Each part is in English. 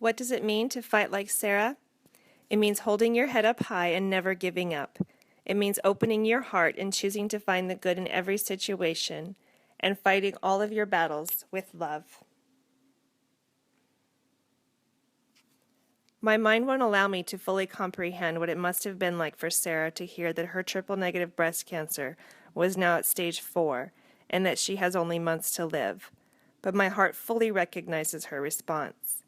What does it mean to fight like Sarah? It means holding your head up high and never giving up. It means opening your heart and choosing to find the good in every situation and fighting all of your battles with love. My mind won't allow me to fully comprehend what it must have been like for Sarah to hear that her triple-negative breast cancer was now at stage 4 and that she has only months to live. But my heart fully recognizes her response.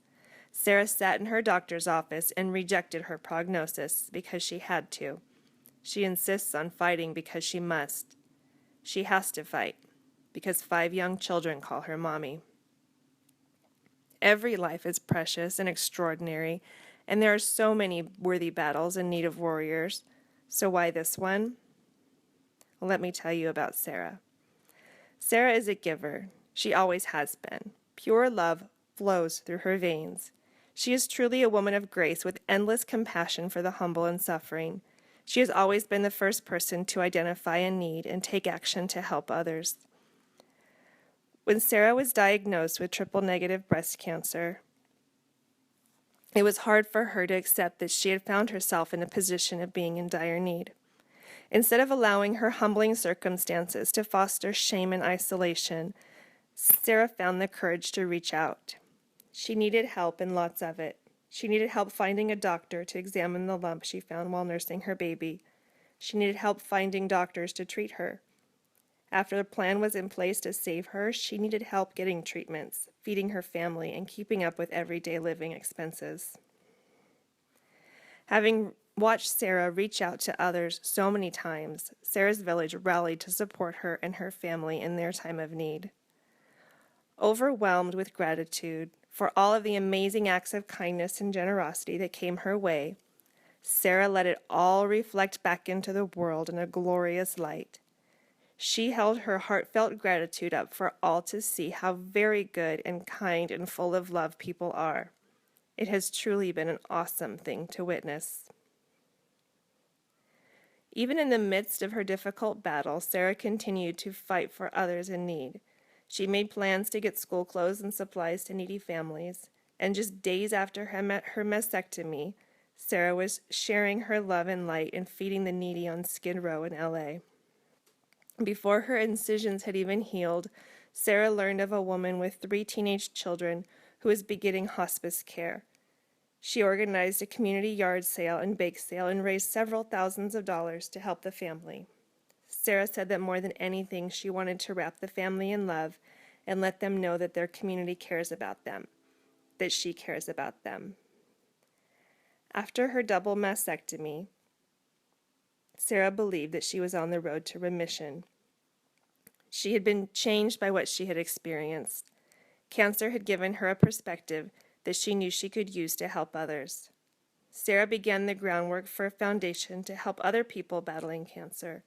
Sarah sat in her doctor's office and rejected her prognosis because she had to. She insists on fighting because she must. She has to fight because 5 young children call her mommy. Every life is precious and extraordinary, and there are so many worthy battles in need of warriors. So why this one? Well, let me tell you about Sarah. Sarah is a giver. She always has been. Pure love flows through her veins. She is truly a woman of grace with endless compassion for the humble and suffering. She has always been the first person to identify a need and take action to help others. When Sarah was diagnosed with triple-negative breast cancer, it was hard for her to accept that she had found herself in a position of being in dire need. Instead of allowing her humbling circumstances to foster shame and isolation, Sarah found the courage to reach out. She needed help and lots of it. She needed help finding a doctor to examine the lump she found while nursing her baby. She needed help finding doctors to treat her. After a plan was in place to save her, she needed help getting treatments, feeding her family, and keeping up with everyday living expenses. Having watched Sarah reach out to others so many times, Sarah's village rallied to support her and her family in their time of need. Overwhelmed with gratitude for all of the amazing acts of kindness and generosity that came her way, Sarah let it all reflect back into the world in a glorious light. She held her heartfelt gratitude up for all to see how very good and kind and full of love people are. It has truly been an awesome thing to witness. Even in the midst of her difficult battle, Sarah continued to fight for others in need. She made plans to get school clothes and supplies to needy families, and just days after her mastectomy, Sarah was sharing her love and light and feeding the needy on Skid Row in LA. Before her incisions had even healed, Sarah learned of a woman with 3 teenage children who was beginning hospice care. She organized a community yard sale and bake sale and raised several thousands of dollars to help the family. Sarah said that more than anything, she wanted to wrap the family in love and let them know that their community cares about them, that she cares about them. After her double mastectomy, Sarah believed that she was on the road to remission. She had been changed by what she had experienced. Cancer had given her a perspective that she knew she could use to help others. Sarah began the groundwork for a foundation to help other people battling cancer.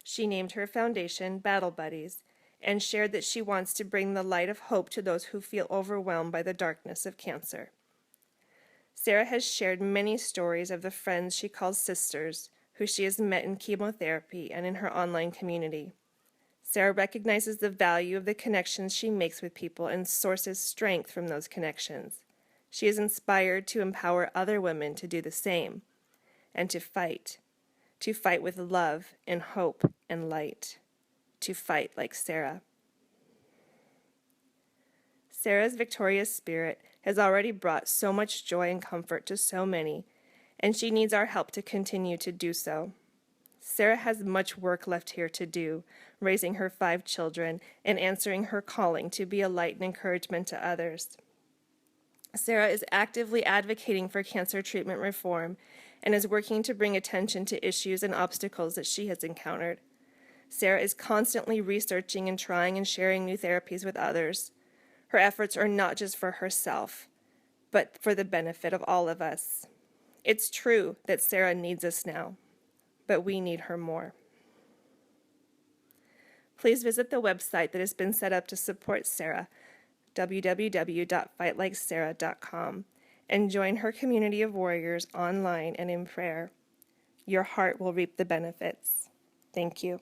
She named her foundation Battle Buddies and shared that she wants to bring the light of hope to those who feel overwhelmed by the darkness of cancer. Sarah has shared many stories of the friends she calls sisters who she has met in chemotherapy and in her online community. Sarah recognizes the value of the connections she makes with people and sources strength from those connections. She is inspired to empower other women to do the same and to fight with love and hope and light, to fight like Sarah. Sarah's victorious spirit has already brought so much joy and comfort to so many, and she needs our help to continue to do so. Sarah has much work left here to do, raising her 5 children and answering her calling to be a light and encouragement to others. Sarah is actively advocating for cancer treatment reform and is working to bring attention to issues and obstacles that she has encountered. Sarah is constantly researching and trying and sharing new therapies with others. Her efforts are not just for herself, but for the benefit of all of us. It's true that Sarah needs us now, but we need her more. Please visit the website that has been set up to support Sarah, www.fightlikesarah.com, and join her community of warriors online and in prayer. Your heart will reap the benefits. Thank you.